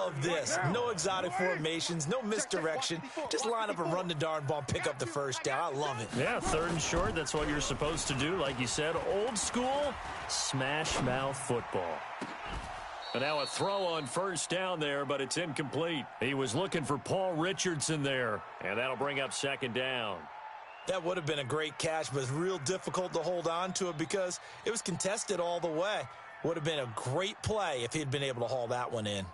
love this. No exotic formations, no misdirection. Just line up and run the darn ball, pick up the first down. I love it. Yeah, 3rd and short, that's what you're supposed to do. Like you said, old school, smash mouth football. And now a throw on 1st down there, but it's incomplete. He was looking for Paul Richardson there, and that'll bring up 2nd down. That would have been a great catch, but it's real difficult to hold on to it because it was contested all the way. Would have been a great play if he'd been able to haul that one in.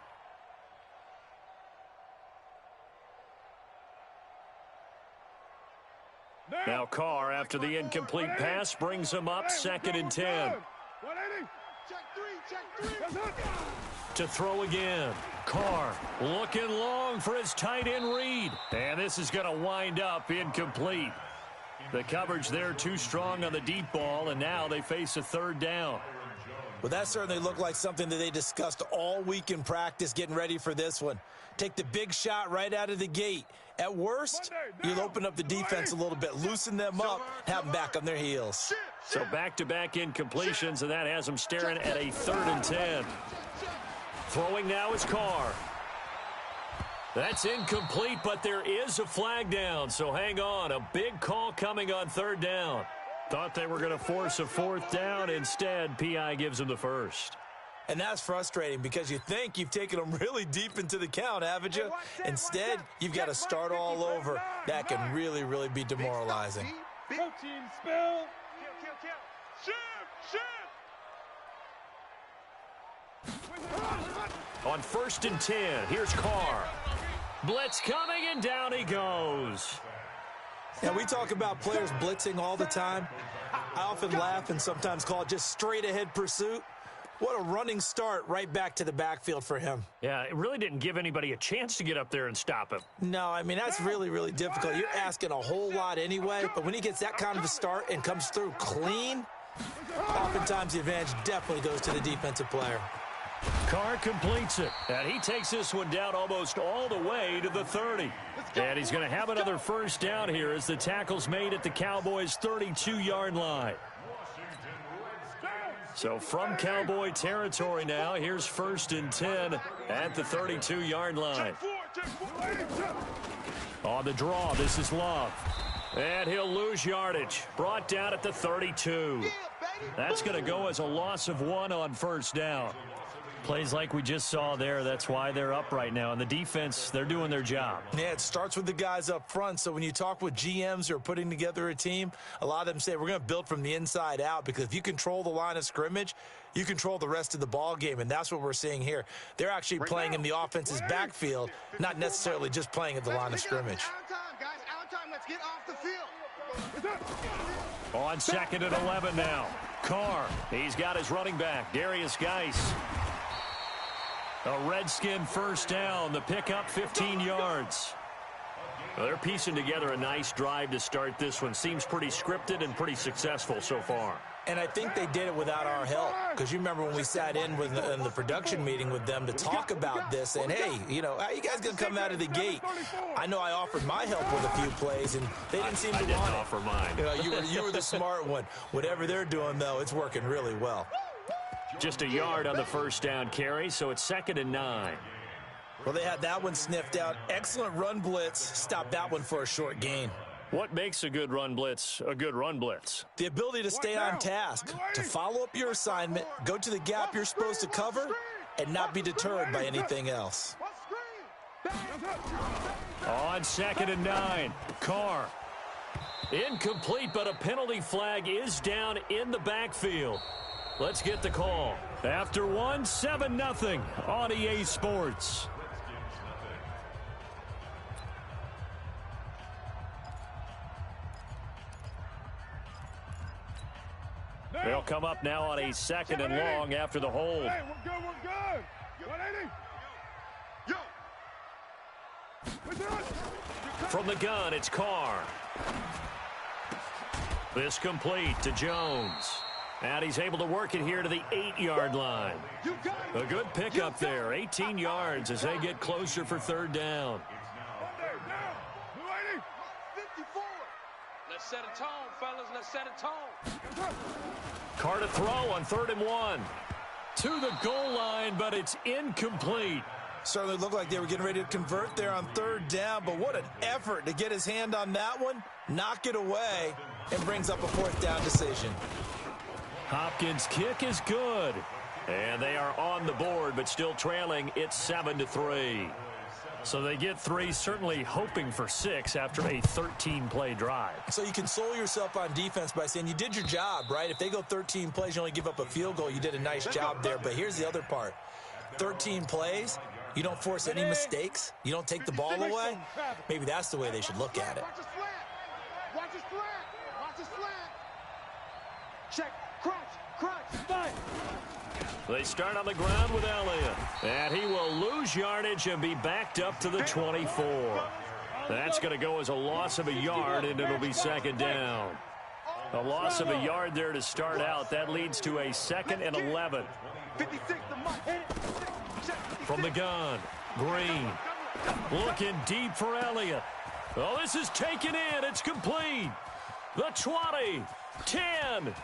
Now Carr, after the incomplete pass, brings him up 2nd and 10. To throw again. Carr looking long for his tight end read. And this is going to wind up incomplete. The coverage there too strong on the deep ball, and now they face a 3rd down. Well, that certainly looked like something that they discussed all week in practice getting ready for this one. Take the big shot right out of the gate. At worst, you'll open up the defense a little bit, loosen them up, have them back on their heels. So back-to-back incompletions, and that has them staring at a 3rd and 10. Throwing now is Carr. That's incomplete, but there is a flag down, so hang on. A big call coming on 3rd down. Thought they were going to force a 4th down. Instead, P.I. gives them the 1st. And that's frustrating because you think you've taken them really deep into the count, haven't you? Instead, you've got to start all over. That can really, really be demoralizing. Protein spill. On 1st and 10, here's Carr. Blitz coming, and down he goes. Yeah, we talk about players blitzing all the time. I often laugh and sometimes call it just straight-ahead pursuit. What a running start right back to the backfield for him. Yeah, it really didn't give anybody a chance to get up there and stop him. No, I mean, that's really, really difficult. You're asking a whole lot anyway, but when he gets that kind of a start and comes through clean, oftentimes the advantage definitely goes to the defensive player. Carr completes it, and he takes this one down almost all the way to the 30. And he's going to have another 1st down here as the tackle's made at the Cowboys' 32-yard line. So from Cowboy territory now, here's 1st and 10 at the 32-yard line. On the draw, this is Love. And he'll lose yardage. Brought down at the 32. That's going to go as a loss of 1 on 1st down. Plays like we just saw there, that's why they're up right now. And the defense, they're doing their job. Yeah, it starts with the guys up front. So when you talk with GMs who are putting together a team, a lot of them say we're going to build from the inside out because if you control the line of scrimmage, you control the rest of the ball game, and that's what we're seeing here. They're actually playing in the offense's backfield, not necessarily just playing at the line of scrimmage. Out of time, let's get off the field. On 2nd and 11 now. Carr, he's got his running back, Darius Geis. A Redskin 1st down, the pickup 15 yards. Well, they're piecing together a nice drive to start this one. Seems pretty scripted and pretty successful so far. And I think they did it without our help because you remember when we sat in the production meeting with them to talk about this and, hey, you know, how you guys going to come out of the gate? I know I offered my help with a few plays, and they didn't seem to want it. I didn't offer mine. You were the smart one. Whatever they're doing, though, it's working really well. Just a yard on the 1st down carry, so it's 2nd and 9. Well, they had that one sniffed out. Excellent run blitz. Stopped that one for a short gain. What makes a good run blitz a good run blitz? The ability to stay on task, to follow up your assignment, go to the gap you're supposed to cover, and not be deterred by anything else. On 2nd and 9, Carr. Incomplete, but a penalty flag is down in the backfield. Let's get the call. After 1, 7-0 on EA Sports. They'll come up now on a 2nd and long after the hold. Hey, we're good. 180. From the gun, it's Carr. This complete to Jones. And he's able to work it here to the 8-yard line. A good pickup there, 18 yards as they get closer for 3rd down. Let's set a tone, fellas. Let's set a tone. Carr to throw on 3rd and 1. To the goal line, but it's incomplete. Certainly looked like they were getting ready to convert there on third down, but what an effort to get his hand on that one, knock it away, and brings up a fourth down decision. Hopkins' kick is good. And they are on the board, but still trailing. It's 7-3. So they get 3, certainly hoping for 6 after a 13-play drive. So you console yourself on defense by saying you did your job, right? If they go 13 plays, you only give up a field goal, you did a nice job there. But here's the other part. 13 plays, you don't force any mistakes, you don't take the ball away. Maybe that's the way they should look at it. Watch his slant. Watch his slant. Watch his slant. Check. Crunch. Fine. They start on the ground with Elliott. And he will lose yardage and be backed up to the 24. That's going to go as a loss of a yard, and it'll be second down. A loss of a yard there to start out. That leads to a 2nd and 11. From the gun, Green. Looking deep for Elliott. Oh, this is taken in. It's complete. The 20, 10.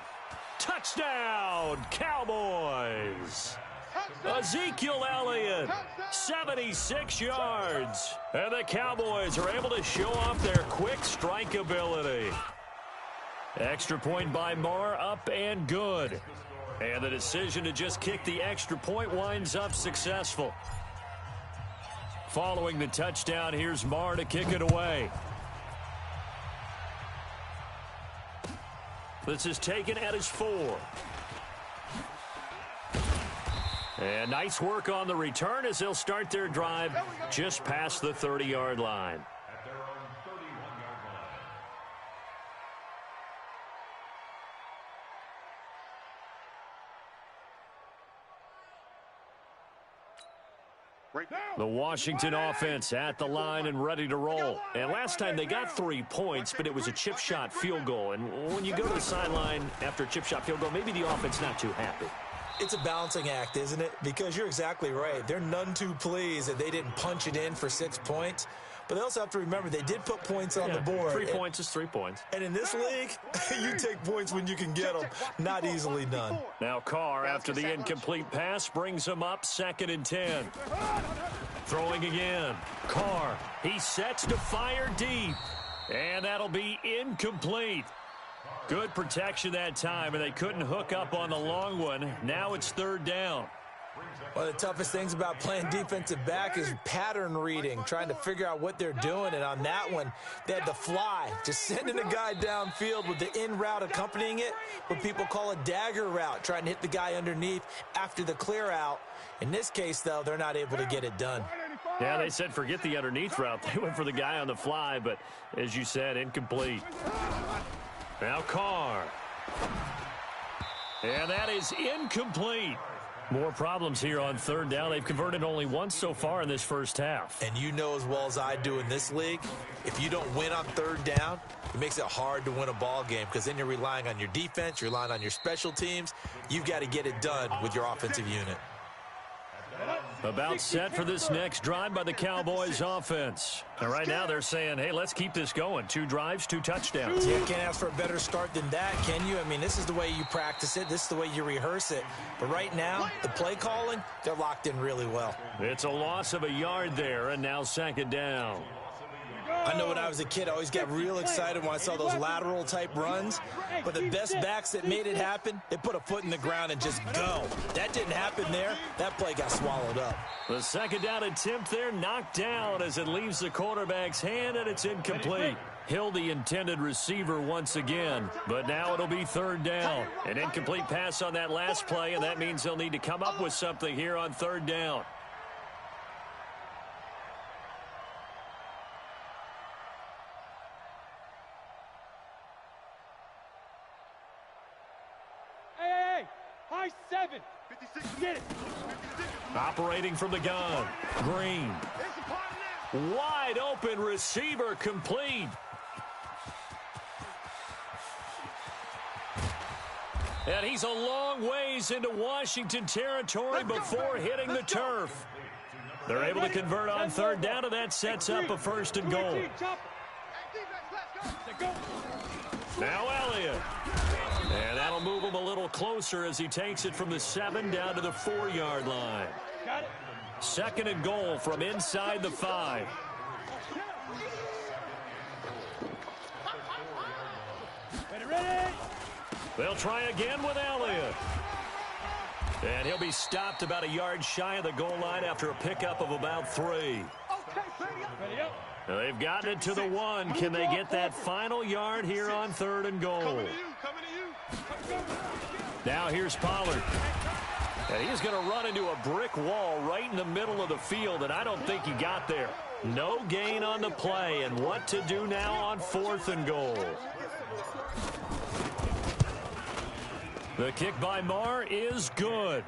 Touchdown, Cowboys. Ezekiel Elliott, 76 yards. And the Cowboys are able to show off their quick strike ability. Extra point by Marr, up and good. And the decision to just kick the extra point winds up successful. Following the touchdown, here's Marr to kick it away. This is taken at his 4. And nice work on the return as they'll start their drive just past the 30-yard line. The Washington offense at the line and ready to roll. And last time they got 3 points, but it was a chip shot field goal. And when you go to the sideline after a chip shot field goal, maybe the offense not too happy. It's a balancing act, isn't it? Because you're exactly right. They're none too pleased that they didn't punch it in for 6 points. But they also have to remember they did put points on the board. 3 points is 3 points. And in this league, you take points when you can get them. Not easily done. Now Carr, after the incomplete pass, brings him up 2nd and 10. Throwing again. Carr, he sets to fire deep. And that'll be incomplete. Good protection that time, and they couldn't hook up on the long one. Now it's 3rd down. One of the toughest things about playing defensive back is pattern reading, trying to figure out what they're doing. And on that one, they had the fly, just sending a guy downfield with the in route accompanying it, what people call a dagger route, trying to hit the guy underneath after the clear out. In this case, though, they're not able to get it done. Yeah, they said forget the underneath route. They went for the guy on the fly, but as you said, incomplete. Now Carr. And that is incomplete. More problems here on 3rd down. They've converted only once so far in this first half. And you know as well as I do in this league, if you don't win on 3rd down, it makes it hard to win a ball game because then you're relying on your defense, you're relying on your special teams. You've got to get it done with your offensive unit. About set for this next drive by the Cowboys offense. And right now they're saying, hey, let's keep this going. 2 drives, 2 touchdowns. Yeah, can't ask for a better start than that, can you? I mean, this is the way you practice it. This is the way you rehearse it. But right now, the play calling, they're locked in really well. It's a loss of a yard there, and now 2nd down. I know when I was a kid, I always got real excited when I saw those lateral-type runs. But the best backs that made it happen, they put a foot in the ground and just go. That didn't happen there. That play got swallowed up. The 2nd down attempt there knocked down as it leaves the quarterback's hand, and it's incomplete. Hill, the intended receiver once again, but now it'll be 3rd down. An incomplete pass on that last play, and that means they'll need to come up with something here on 3rd down. High 7. 56. Get it. Operating from the gun. Green. Wide open receiver complete. And he's a long ways into Washington territory before hitting the turf. They're able to convert on 3rd down, and that sets up a 1st and goal. Now Elliott. And that'll move him a little closer as he takes it from the 7 down to the 4-yard line. Got it. Second and goal from inside the 5. Ready? They'll try again with Elliott. And he'll be stopped about a yard shy of the goal line after a pickup of about 3. Okay, ready up. They've gotten it to the 1. Can they get that final yard here on 3rd and goal? Coming to you. Now here's Pollard. And he's going to run into a brick wall right in the middle of the field, and I don't think he got there. No gain on the play, and what to do now on 4th and goal. The kick by Marr is good.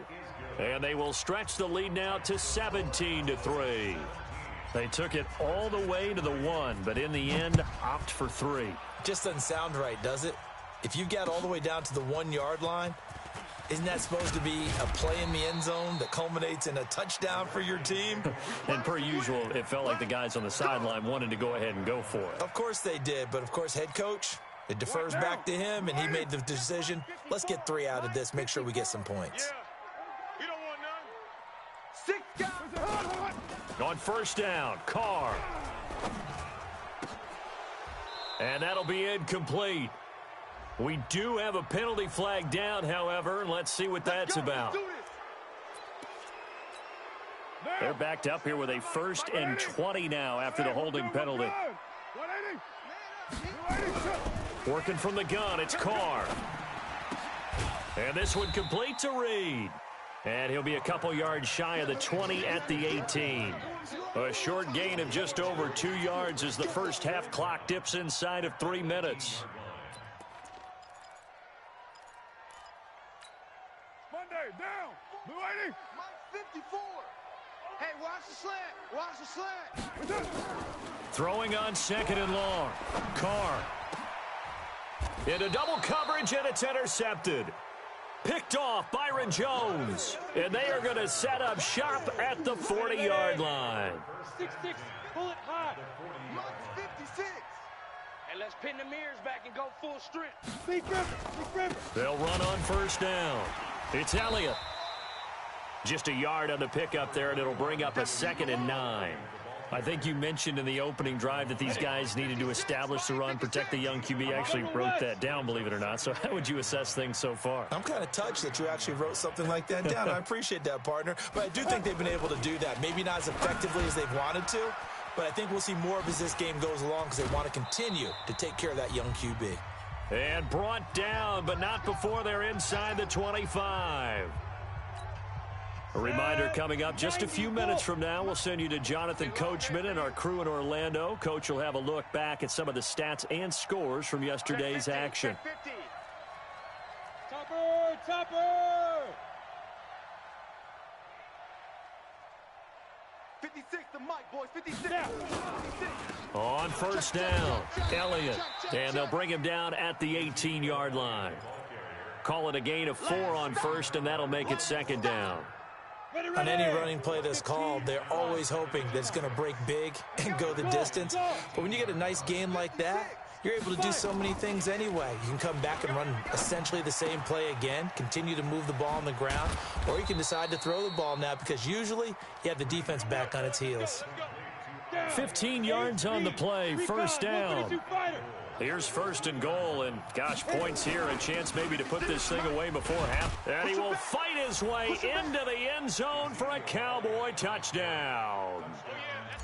And they will stretch the lead now to 17-3. They took it all the way to the 1, but in the end, opt for 3. Just doesn't sound right, does it? If you get all the way down to the 1-yard line, isn't that supposed to be a play in the end zone that culminates in a touchdown for your team? And per usual, it felt like the guys on the sideline wanted to go ahead and go for it. Of course they did, but of course head coach, it defers back to him, and he made the decision. Let's get 3 out of this, make sure we get some points. You don't want none. 6 guys. On first down, Carr. And that'll be incomplete. We do have a penalty flag down, however, and let's see what that's about. They're backed up here with a 1st and 20 now after the holding penalty. Working from the gun, it's Carr. And this one complete to Reed. And he'll be a couple yards shy of the 20 at the 18. A short gain of just over 2 yards as the first half clock dips inside of 3 minutes. Monday, down. Blue 80. Mike 54. Hey, watch the slant. Watch the slant. Throwing on 2nd and long. Carr. Into double coverage, and it's intercepted. Picked off Byron Jones. And they are going to set up shop at the 40-yard line. 6-6, pull it high. Mike 56. And let's pin the mirrors back and go full strength. Big river. They'll run on first down. It's Elliott. Just a yard on the pickup there, and it'll bring up a 2nd and 9. I think you mentioned in the opening drive that these guys needed to establish the run, protect the young QB. Actually wrote that down, believe it or not. So how would you assess things so far? I'm kind of touched that you actually wrote something like that down. I appreciate that, partner. But I do think they've been able to do that. Maybe not as effectively as they've wanted to, but I think we'll see more of as this game goes along because they want to continue to take care of that young QB. And brought down, but not before they're inside the 25. A reminder coming up just a few minutes from now. We'll send you to Jonathan Coachman and our crew in Orlando. Coach will have a look back at some of the stats and scores from yesterday's action. Topper. 56 to Mike, boys. 56. Now. 56. On first down, Elliott. And they'll bring him down at the 18-yard line. Call it a gain of 4 on first, and that'll make it 2nd down. On any running play that's called, they're always hoping that it's going to break big and go the distance. But when you get a nice gain like that, you're able to do so many things anyway. You can come back and run essentially the same play again, continue to move the ball on the ground, or you can decide to throw the ball now because usually you have the defense back on its heels. 15 yards on the play, first down. Here's 1st and goal, and gosh, points here, a chance maybe to put this thing away before half. And he will fight his way into the end zone for a Cowboy touchdown.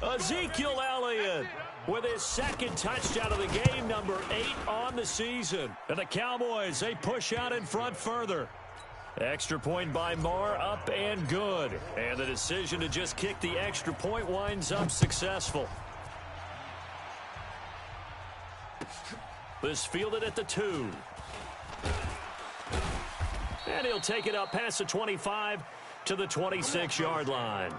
Ezekiel Elliott with his 2nd touchdown of the game, number 8 on the season. And the Cowboys, they push out in front further. Extra point by Marr, up and good. And the decision to just kick the extra point winds up successful. This fielded at the 2. And he'll take it up past the 25 to the 26-yard line.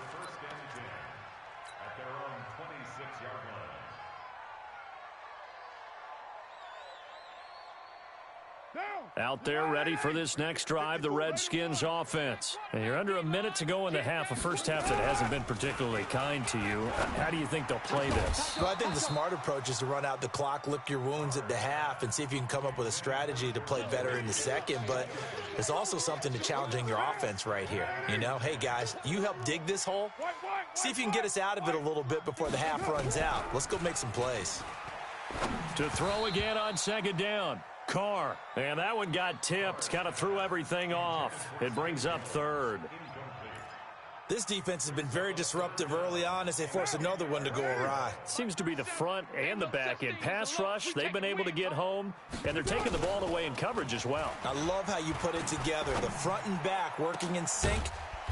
Out there ready for this next drive, the Redskins offense. And you're under a minute to go in the half, a first half that hasn't been particularly kind to you. How do you think they'll play this? Well, I think the smart approach is to run out the clock, lick your wounds at the half, and see if you can come up with a strategy to play better in the second. But there's also something to challenging your offense right here. You know, hey, guys, you help dig this hole. See if you can get us out of it a little bit before the half runs out. Let's go make some plays. To throw again on second down. Carr, and that one got tipped, kind of threw everything off. It brings up third. This defense has been very disruptive early on as they force another one to go awry. Seems to be the front and the back end. Pass rush, they've been able to get home, and they're taking the ball away in coverage as well. I love how you put it together. The front and back working in sync,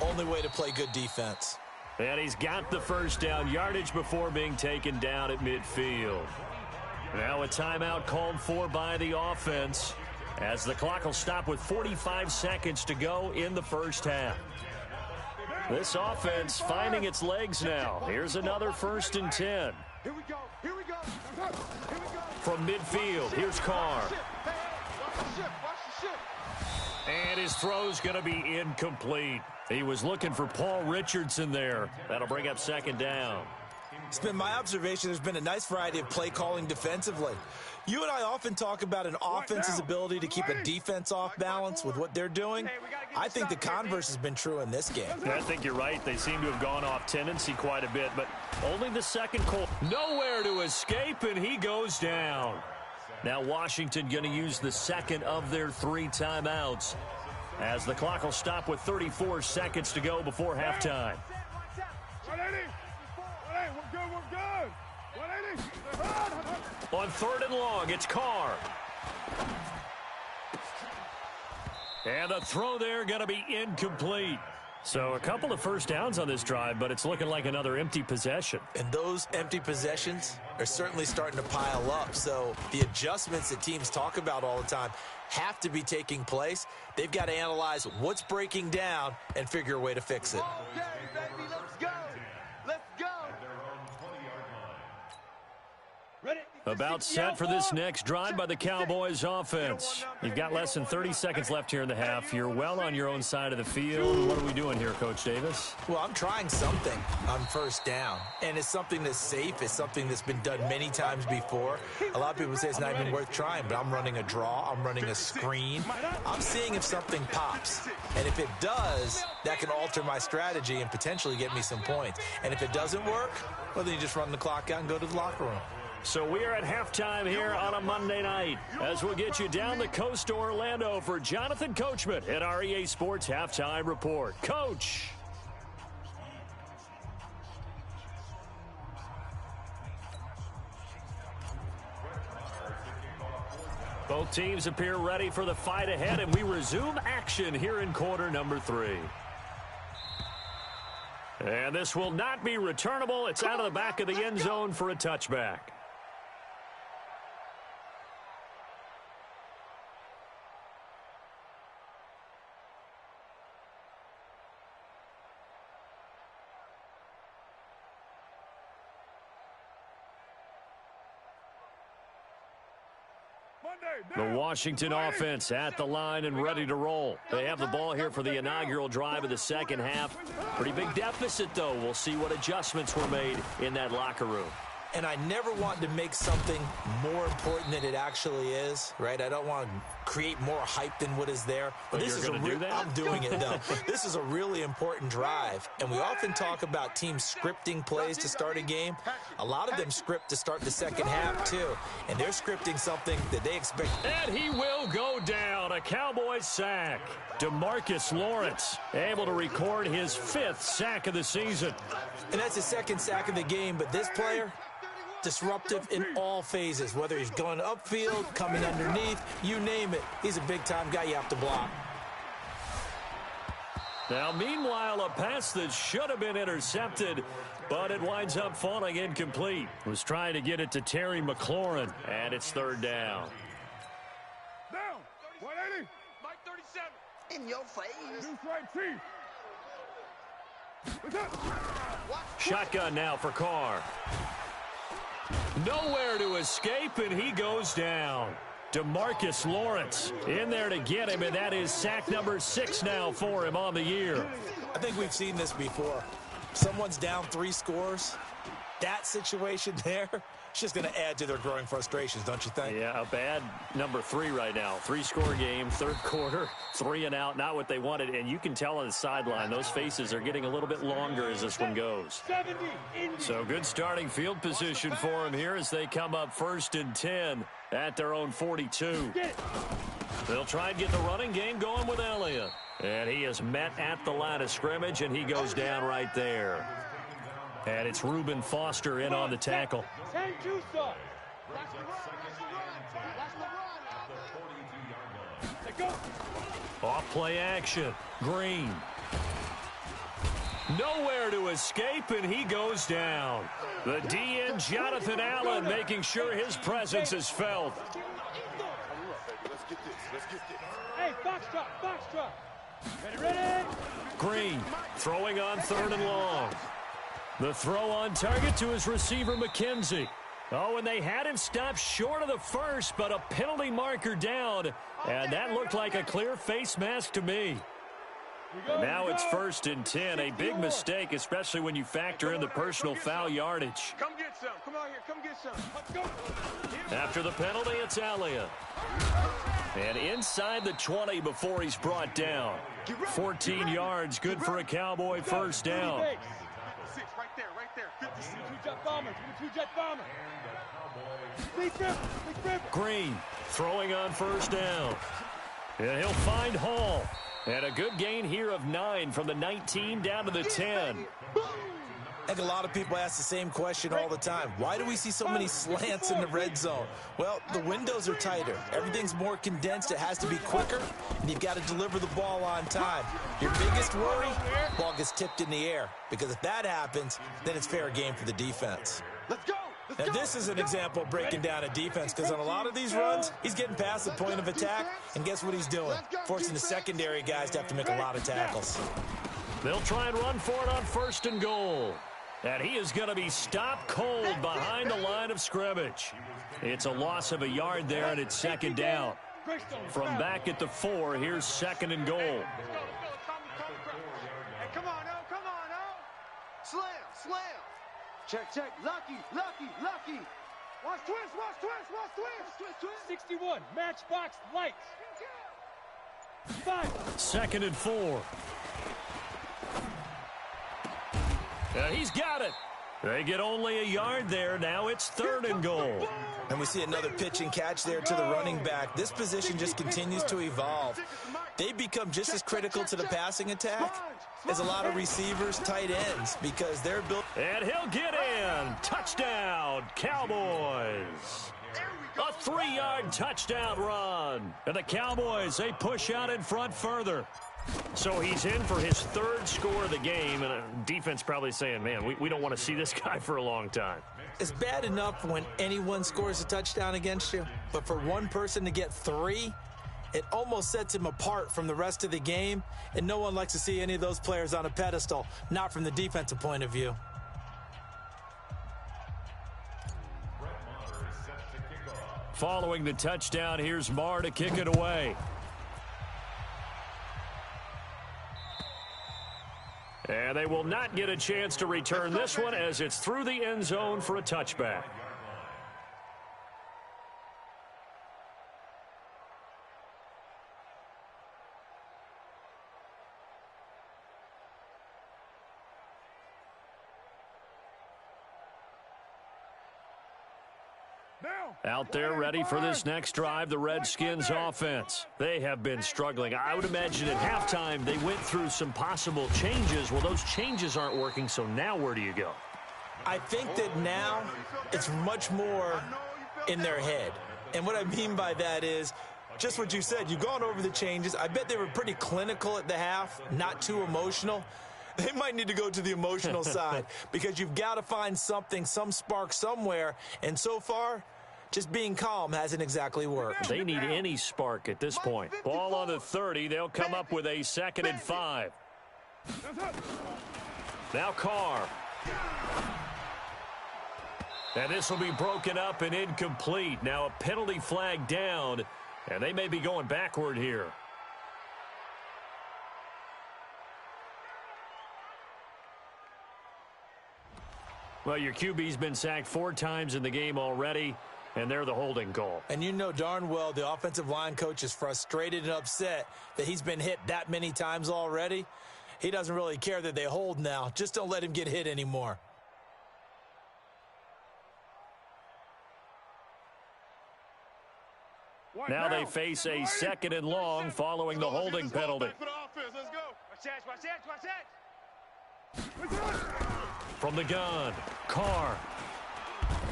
only way to play good defense. And he's got the first down, yardage before being taken down at midfield. Now a timeout called for by the offense as the clock will stop with 45 seconds to go in the first half. This offense finding its legs now. Here's another 1st and 10. Here we go. Here we go. Here we go. From midfield, here's Carr. Watch the ship. Watch the ship. And his throw's going to be incomplete. He was looking for Paul Richardson there. That'll bring up second down. It's been my observation there's been a nice variety of play calling defensively. You and I often talk about an offense's ability to keep a defense off balance with what they're doing. I think the converse has been true in this game. I think you're right. They seem to have gone off tendency quite a bit, but only the second call. Nowhere to escape, and he goes down. Now Washington going to use the second of their 3 timeouts as the clock will stop with 34 seconds to go before halftime. On 3rd and long, it's Carr. And the throw there going to be incomplete. So a couple of first downs on this drive, but it's looking like another empty possession. And those empty possessions are certainly starting to pile up. So the adjustments that teams talk about all the time have to be taking place. They've got to analyze what's breaking down and figure a way to fix it. Okay, baby, let's go. Let's go. Ready? About set for this next drive by the Cowboys offense. You've got less than 30 seconds left here in the half. You're well on your own side of the field. What are we doing here, Coach Davis? Well, I'm trying something on first down, and it's something that's safe. It's something that's been done many times before. A lot of people say it's not even worth trying, but I'm running a draw. I'm running a screen. I'm seeing if something pops, and if it does, that can alter my strategy and potentially get me some points. And if it doesn't work, well, then you just run the clock out and go to the locker room. So we are at halftime here on a Monday night as we'll get you down the coast to Orlando for Jonathan Coachman at our EA Sports Halftime Report. Coach. Both teams appear ready for the fight ahead, and we resume action here in quarter number 3. And this will not be returnable. It's out of the back of the end zone for a touchback. The Washington offense at the line and ready to roll. They have the ball here for the inaugural drive of the second half. Pretty big deficit, though. We'll see what adjustments were made in that locker room. And I never want to make something more important than it actually is, right? I don't want to create more hype than what is there. But this is do that? I'm doing it, though. This is a really important drive. And we often talk about teams scripting plays to start a game. A lot of them script to start the second half, too. And they're scripting something that they expect. And he will go down. A Cowboys sack. DeMarcus Lawrence able to record his 5th sack of the season. And that's his 2nd sack of the game. But this player, disruptive in all phases, whether he's going upfield, coming underneath, you name it. He's a big-time guy you have to block. Now, meanwhile, a pass that should have been intercepted, but it winds up falling incomplete. Was trying to get it to Terry McLaurin, and it's 3rd down. Down. 180. Mike 37. In your face. Deuce right, Chief. Shotgun now for Carr. Nowhere to escape, and he goes down. DeMarcus Lawrence in there to get him, and that is sack number 6 now for him on the year. I think we've seen this before. Someone's down 3 scores. That situation there, it's just going to add to their growing frustrations, don't you think? Yeah, a bad number 3 right now. 3-score game, third quarter, 3 and out, not what they wanted. And you can tell on the sideline, those faces are getting a little bit longer as this one goes. So good starting field position for them here as they come up 1st and 10 at their own 42. They'll try and get the running game going with Elliott. And he is met at the line of scrimmage, and he goes down right there. And it's Reuben Foster in on the tackle. Off play action. Green. Nowhere to escape, and he goes down. The DN, Jonathan Allen, making sure his presence is felt. Hey, box drop. Ready. Green throwing on 3rd and long. The throw on target to his receiver, McKenzie. Oh, and they had him stopped short of the first, but a penalty marker down, and that looked like a clear face mask to me. And now it's 1st and 10, a big mistake, especially when you factor in the personal foul yardage. Come get some. Come out here. Come get some. Let's go. After the penalty, it's Elliott. And inside the 20 before he's brought down. 14 yards, good for a Cowboy first down. Right there. 56. Two-jet bomber. Green throwing on 1st down. And he'll find Hall. And a good gain here of 9 from the 19 down to the 10. I think a lot of people ask the same question all the time. Why do we see so many slants in the red zone? Well, the windows are tighter. Everything's more condensed. It has to be quicker, and you've got to deliver the ball on time. Your biggest worry, ball gets tipped in the air, because if that happens, then it's fair game for the defense. Let's go. Now, this is an example of breaking down a defense, because on a lot of these runs, he's getting past the point of attack, and guess what he's doing? Forcing the secondary guys to have to make a lot of tackles. They'll try and run for it on 1st and goal. And he is going to be stopped cold behind the line of scrimmage. It's a loss of a yard there, and it's 2nd down. From back at the 4, here's 2nd and goal. Hey, come on, oh. Slam. Check. Lucky. Watch twist. 61. Matchbox lights. 5. 2nd and 4. He's got it. They get only a yard there. Now it's 3rd and goal. And we see another pitch and catch there to the running back. This position just continues to evolve. They become just as critical to the passing attack as a lot of receivers, tight ends, because they're built. And he'll get in. Touchdown, Cowboys. A 3-yard touchdown run. And the Cowboys, they push out in front further. So he's in for his 3rd score of the game, and a defense probably saying, man, we don't want to see this guy for a long time. It's bad enough when anyone scores a touchdown against you, but for one person to get 3, it almost sets him apart from the rest of the game, and no one likes to see any of those players on a pedestal, not from the defensive point of view. Following the touchdown, here's Marr to kick it away. And they will not get a chance to return this one as it's through the end zone for a touchback. Out there ready for this next drive, the Redskins offense. They have been struggling. I would imagine at halftime they went through some possible changes. Well, those changes aren't working, so now where do you go? I think that now it's much more in their head. And what I mean by that is just what you said. You've gone over the changes. I bet they were pretty clinical at the half, not too emotional. They might need to go to the emotional side because you've got to find something, some spark somewhere. And so far, just being calm hasn't exactly worked. They need any spark at this point. Ball on the 30. They'll come up with a 2nd and 5. Now Carr. And this will be broken up and incomplete. Now a penalty flag down, and they may be going backward here. Well, your QB's been sacked 4 times in the game already, and they're the holding call. And you know darn well the offensive line coach is frustrated and upset that he's been hit that many times already. He doesn't really care that they hold now. Just don't let him get hit anymore. Now they face a 2nd and long following the holding penalty. Watch that. From the gun, Carr.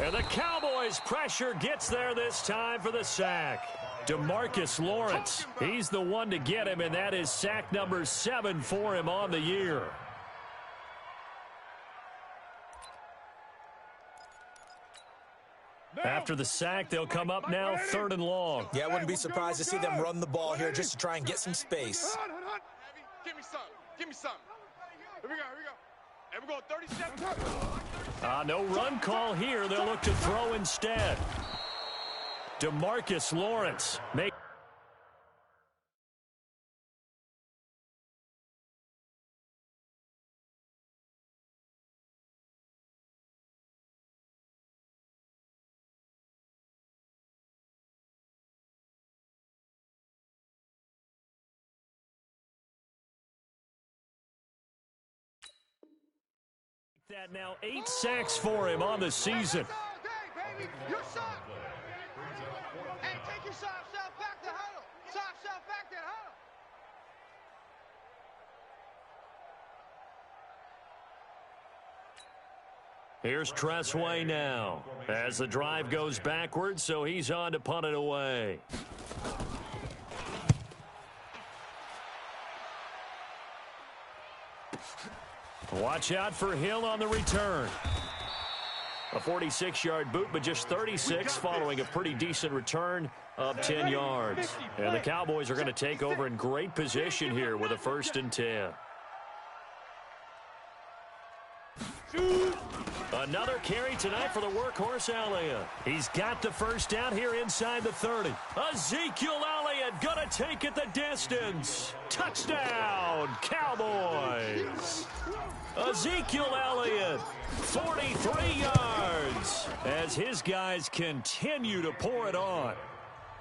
And the Cowboys' pressure gets there this time for the sack. DeMarcus Lawrence, he's the one to get him, and that is sack number 7 for him on the year. After the sack, they'll come up now 3rd and long. Yeah, I wouldn't be surprised to see them run the ball here just to try and get some space. Give me some. Here we go. And we're going 37. No run call here. They'll look to throw instead. DeMarcus Lawrence make. That now 8 sacks for him on the season. Baby, you're soft. Hey, take your soft self back to huddle. Soft self back to huddle. Here's Tressway now as the drive goes backwards, so he's on to punt it away. Watch out for Hill on the return. A 46-yard boot, but just 36 following a pretty decent return of 10 yards. And the Cowboys are going to take over in great position here with a 1st and 10. Another carry tonight for the workhorse Elliott. He's got the first down here inside the 30. Ezekiel Elliott going to take it the distance. Touchdown, Cowboys. Ezekiel Elliott, 43 yards, as his guys continue to pour it on.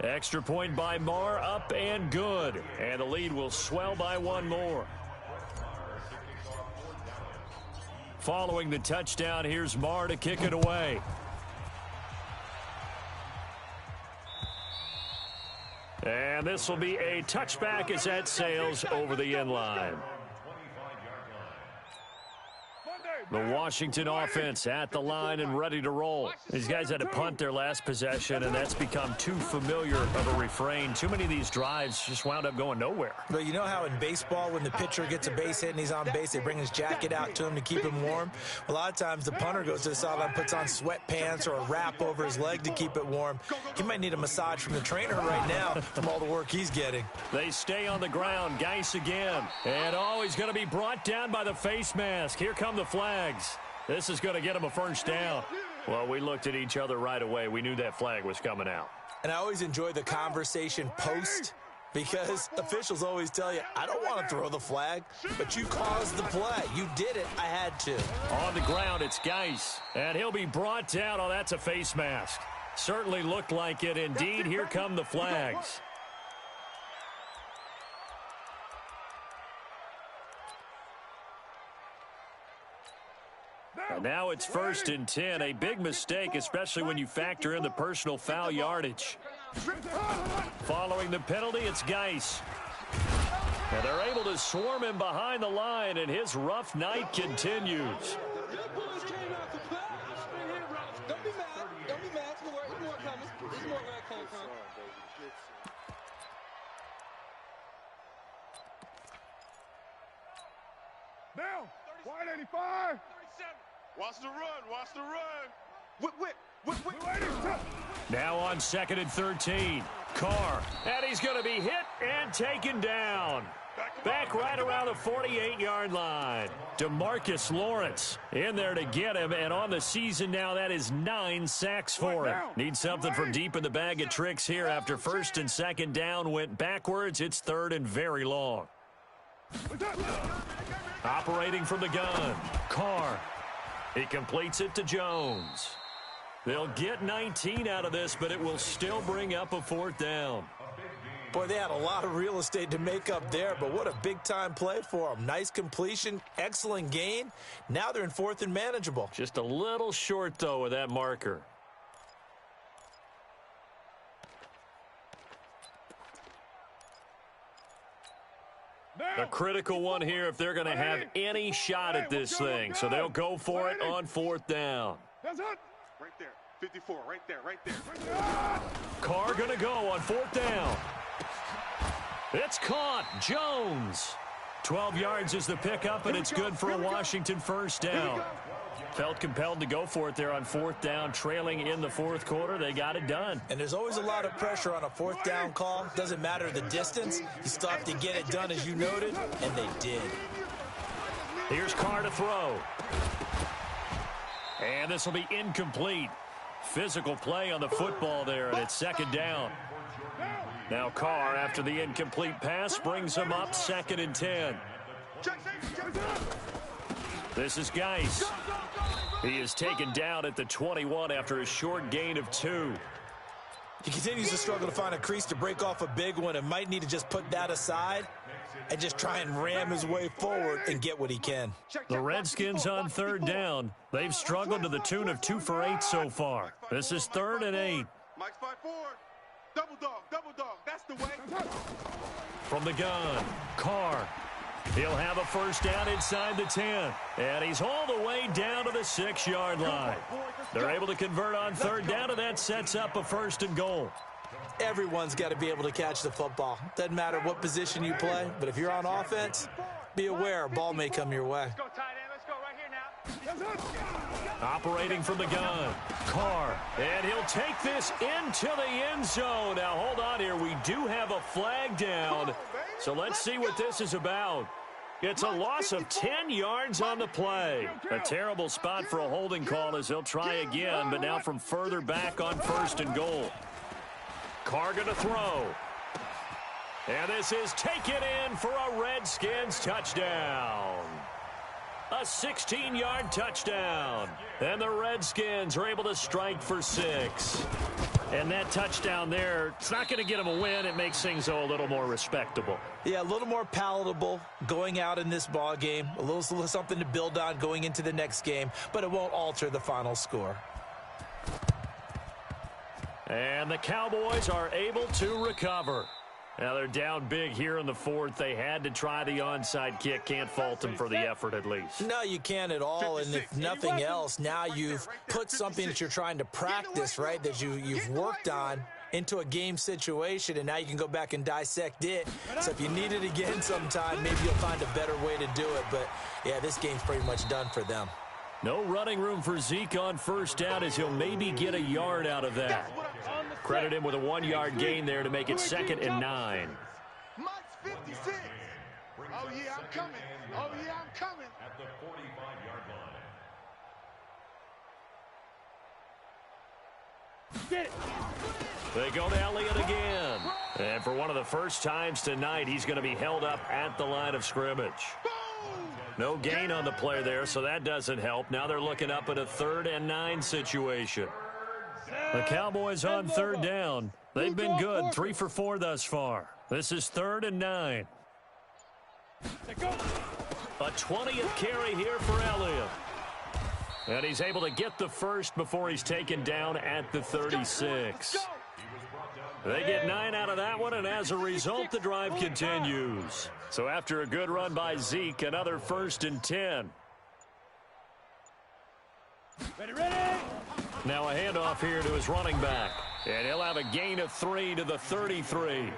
Extra point by Marr, up and good. And the lead will swell by 1 more. Following the touchdown, here's Marr to kick it away. And this will be a touchback as that sails over the end line. The Washington offense at the line and ready to roll. These guys had to punt their last possession, and that's become too familiar of a refrain. Too many of these drives just wound up going nowhere. But you know how in baseball, when the pitcher gets a base hit and he's on base, they bring his jacket out to him to keep him warm? A lot of times the punter goes to the sideline, puts on sweatpants or a wrap over his leg to keep it warm. He might need a massage from the trainer right now from all the work he's getting. They stay on the ground. Geis again. And he's going to be brought down by the face mask. Here come the flags. This is going to get him a 1st down. Well, we looked at each other right away. We knew that flag was coming out. And I always enjoy the conversation post, because officials always tell you, I don't want to throw the flag, but you caused the play. You did it. I had to. On the ground, it's Geis. And he'll be brought down. Oh, that's a face mask. Certainly looked like it. Indeed, here come the flags. And now it's 1st and 10. A big mistake, especially when you factor in the personal foul yardage. Following the penalty, it's Geis. And they're able to swarm him behind the line, and his rough night continues. Now, 185. Watch the run. Whip. Now on 2nd and 13. Carr, and he's going to be hit and taken down. Back right around the 48-yard line. DeMarcus Lawrence in there to get him, and on the season now, that is 9 sacks for him. Needs something from deep in the bag of tricks here after first and second down went backwards. It's third and very long. Operating from the gun, Carr. He completes it to Jones. They'll get 19 out of this, but it will still bring up a fourth down. Boy, they had a lot of real estate to make up there, but what a big-time play for them. Nice completion, excellent gain. Now they're in fourth and manageable. Just a little short, though, with that marker. A critical one here if they're going to have any shot at this thing. So they'll go for it on fourth down. Right there. 54, right there. Carr going to go on fourth down. It's caught. Jones. 12 yards is the pickup, and it's good for a Washington first down. Felt compelled to go for it there on fourth down, trailing in the fourth quarter. They got it done. And there's always a lot of pressure on a fourth down call. Doesn't matter the distance. You still have to get it done, as you noted, and they did. Here's Carr to throw. And this will be incomplete. Physical play on the football there, and it's second down. Now Carr, after the incomplete pass, brings him up second and 10. This is Geis. He is taken down at the 21 after a short gain of 2. He continues to struggle to find a crease to break off a big one and might need to just put that aside and just try and ram his way forward and get what he can. The Redskins on third down. They've struggled to the tune of 2 for 8 so far. This is third and 8. Mike's 5-4. Double dog. That's the way. From the gun, Carr. He'll have a first down inside the 10. And he's all the way down to the 6-yard line. They're able to convert on third down, and that sets up a first and goal. Everyone's got to be able to catch the football. Doesn't matter what position you play, but if you're on offense, be aware a ball may come your way. Let's go, tight end. Let's go right here now. Operating from the gun, Carr. And he'll take this into the end zone. Now, hold on here. We do have a flag down. So let's see what this is about. It's a loss of 10 yards on the play. A terrible spot for a holding call as they'll try again, but now from further back on first and goal. Carr going to throw. And this is taken in for a Redskins touchdown. A 16-yard touchdown. And the Redskins are able to strike for 6. And that touchdown there, it's not going to get them a win. It makes things, though, a little more respectable. Yeah, a little more palatable going out in this ball game. A little something to build on going into the next game, but it won't alter the final score. And the Cowboys are able to recover. Now they're down big here in the fourth. They had to try the onside kick. Can't fault them for the effort at least. No, you can't at all. And if nothing else, now you've put something that you're trying to practice, right, that you've worked on into a game situation, and now you can go back and dissect it. So if you need it again sometime, maybe you'll find a better way to do it. But, yeah, this game's pretty much done for them. No running room for Zeke on first down as he'll maybe get a yard out of that. Credit him with a 1-yard gain there to make it second and 9. Mike's 56. Oh, yeah, I'm coming. At the 45-yard line. Get it. They go to Elliott again. And for one of the first times tonight, he's going to be held up at the line of scrimmage. No gain on the play there, so that doesn't help. Now they're looking up at a 3rd and 9 situation. The Cowboys on third down. They've been good, 3 for 4 thus far. This is 3rd and 9. A 20th carry here for Elliott. And he's able to get the first before he's taken down at the 36. They get 9 out of that one, and as a result, the drive continues. So after a good run by Zeke, another 1st and 10. Ready. Now a handoff here to his running back. And he'll have a gain of 3 to the 33.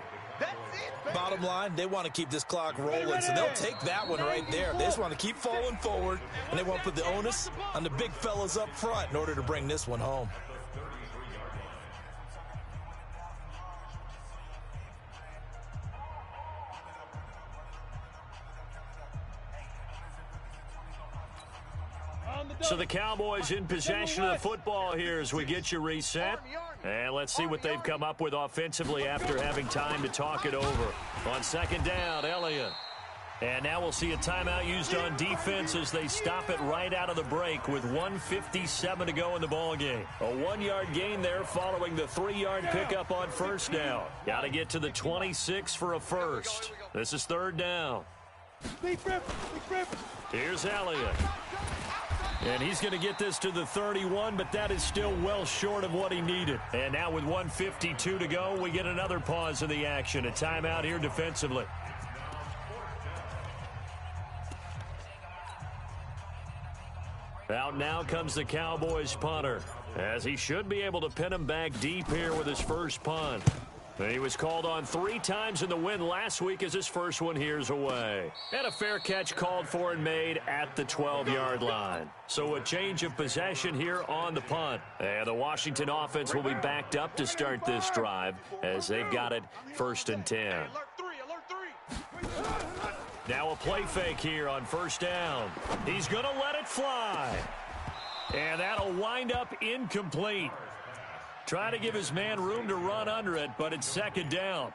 Bottom line, they want to keep this clock rolling, so they'll take that one right there. They just want to keep falling forward, and they want to put the onus on the big fellas up front in order to bring this one home. So the Cowboys in possession of the football here as we get you reset. And let's see what they've come up with offensively after having time to talk it over. On second down, Elliott. And now we'll see a timeout used on defense as they stop it right out of the break with 1:57 to go in the ballgame. A 1-yard gain there following the 3-yard pickup on first down. Got to get to the 26 for a first. This is third down. Here's Elliott. And he's going to get this to the 31, but that is still well short of what he needed. And now with 1:52 to go, we get another pause in the action. A timeout here defensively. Out now comes the Cowboys punter, as he should be able to pin him back deep here with his first punt. He was called on 3 times in the win last week as his first one here's away. And a fair catch called for and made at the 12-yard line. So a change of possession here on the punt. And the Washington offense will be backed up to start this drive as they've got it 1st and 10. Now a play fake here on first down. He's going to let it fly. And that'll wind up incomplete. Try to give his man room to run under it, but it's second down.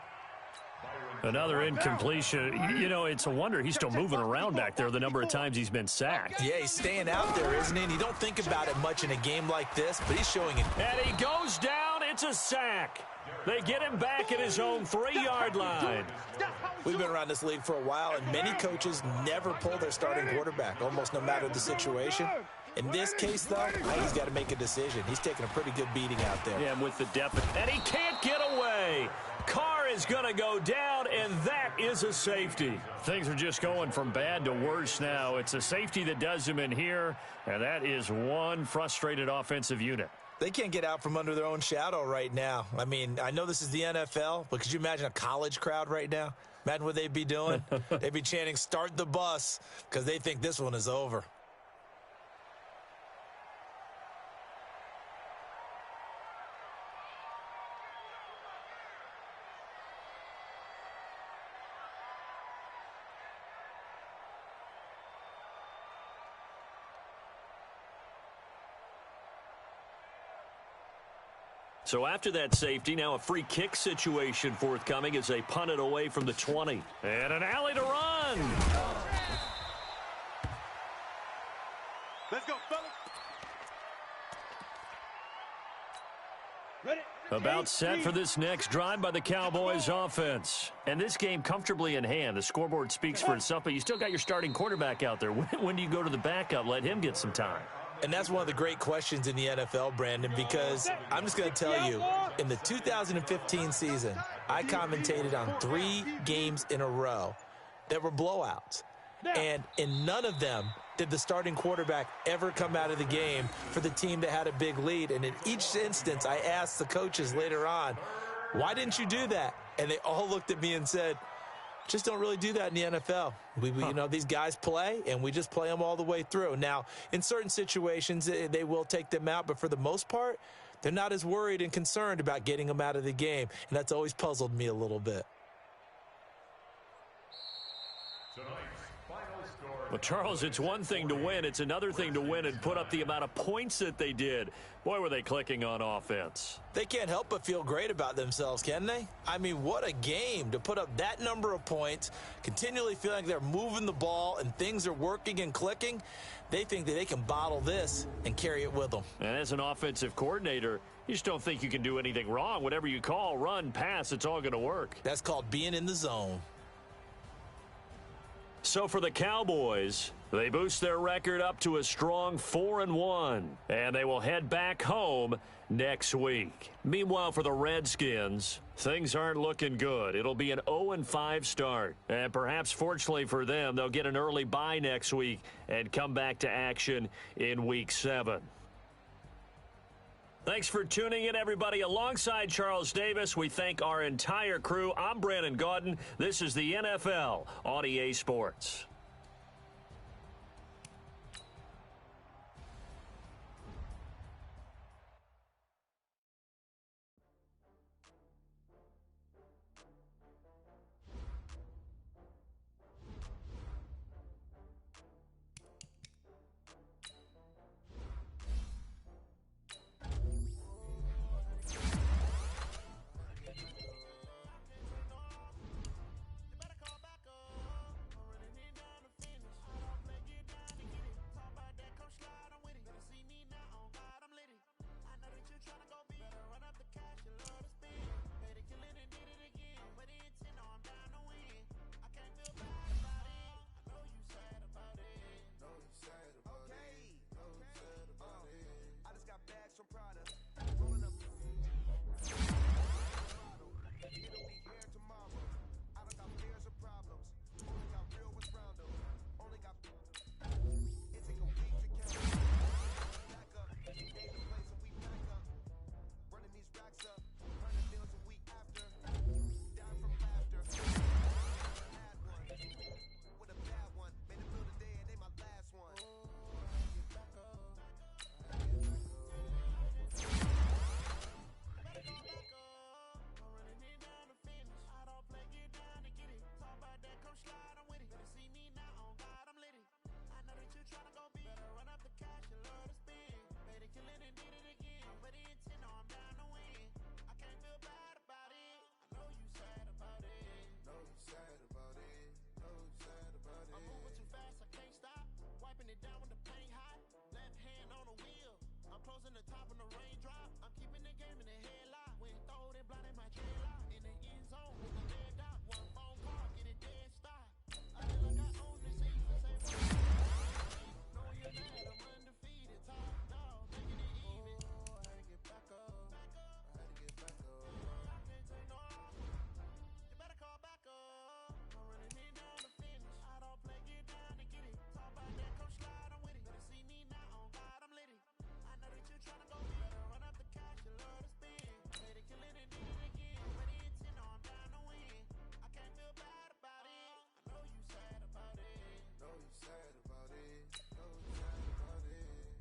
Another incompletion. You know, it's a wonder he's still moving around back there the number of times he's been sacked. Yeah, he's staying out there, isn't he? And you don't think about it much in a game like this, but he's showing it. And he goes down. It's a sack. They get him back at his own 3-yard line. We've been around this league for a while, and many coaches never pull their starting quarterback, almost no matter the situation. In this case, though, he's got to make a decision. He's taking a pretty good beating out there. Yeah, with the depth. And he can't get away. Carr is going to go down, and that is a safety. Things are just going from bad to worse now. It's a safety that does him in here, and that is one frustrated offensive unit. They can't get out from under their own shadow right now. I mean, I know this is the NFL, but could you imagine a college crowd right now? Imagine what they'd be doing. They'd be chanting, "Start the bus," because they think this one is over. So after that safety, now a free kick situation forthcoming as they punt it away from the 20. And an alley to run. Let's go, fellas. Ready? About set for this next drive by the Cowboys offense. And this game comfortably in hand. The scoreboard speaks for itself, but you still got your starting quarterback out there. When do you go to the backup? Let him get some time. And that's one of the great questions in the NFL, Brandon, because I'm just going to tell you, in the 2015 season, I commentated on 3 games in a row that were blowouts. And in none of them did the starting quarterback ever come out of the game for the team that had a big lead. And in each instance, I asked the coaches later on, why didn't you do that? And they all looked at me and said, just don't really do that in the NFL. You know, these guys play, and we just play them all the way through. Now, in certain situations, they will take them out, but for the most part, they're not as worried and concerned about getting them out of the game, and that's always puzzled me a little bit. Well, Charles, it's one thing to win. It's another thing to win and put up the amount of points that they did. Boy, were they clicking on offense. They can't help but feel great about themselves, can they? I mean, what a game to put up that number of points, continually feeling like they're moving the ball and things are working and clicking. They think that they can bottle this and carry it with them. And as an offensive coordinator, you just don't think you can do anything wrong. Whatever you call, run, pass, it's all going to work. That's called being in the zone. So for the Cowboys, they boost their record up to a strong 4-1, and they will head back home next week. Meanwhile, for the Redskins, things aren't looking good. It'll be an 0-5 start, and perhaps fortunately for them, they'll get an early bye next week and come back to action in Week 7. Thanks for tuning in, everybody. Alongside Charles Davis, we thank our entire crew. I'm Brandon Gaudin. This is the NFL on EA Sports. Prada. Rolling up. It'll be here tomorrow. I don't got fears or problems. Only got real ones round them. Only got. It take a week to count. Back up. Name the place and we back up. Running these racks up. 100 meals a week after. Die from laughter. Had one. With a bad one. Made it feel today and they my last one. Oh, I get back up. Better go back up. I'm running it down to finish. I don't play, get down to get it. Talk about that, come slide, I'm with it. Better see me now, on God, I'm lit it. I know that you tryna go big. Better run up the cash and love to spend. Made it, kill it, and did it again. But the intent, no, I'm down to win. I can't feel bad about it. I know you sad about it. Know you sad about it. Know you sad about it. I'm moving too fast, I can't stop. Wiping it down with the paint hot. Left hand on the wheel. I'm closing the top when the raindrop. I'm keeping the game in the headlock. When throwed and blinded my dreadlock. In the end zone with the red dot. One phone call, get it dead stop. I feel like I own this season. Say what? Knowing you're mad, I'm undefeated. Top dog, making it even. Oh, I had to get back up. I had to get back up. I can't take no loss. You better call back up. I'm running it down to finish. I don't play, get down to get it. Talk about that, come slide, I'm with it. Better see me now, on God, I'm lit it. I know that you tryna go big. Better run up the cash, you love to spend. Made it, kill it, and did it again. But the intent, no, I'm down to win. I can't feel bad about it. I know you sad about it. Know you sad about it. Know you sad about it.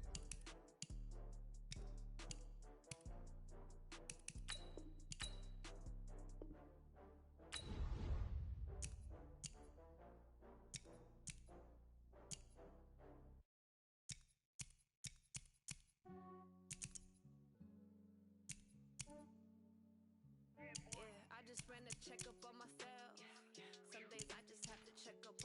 Yeah, I just ran a checkup on myself. Some days I just have to check up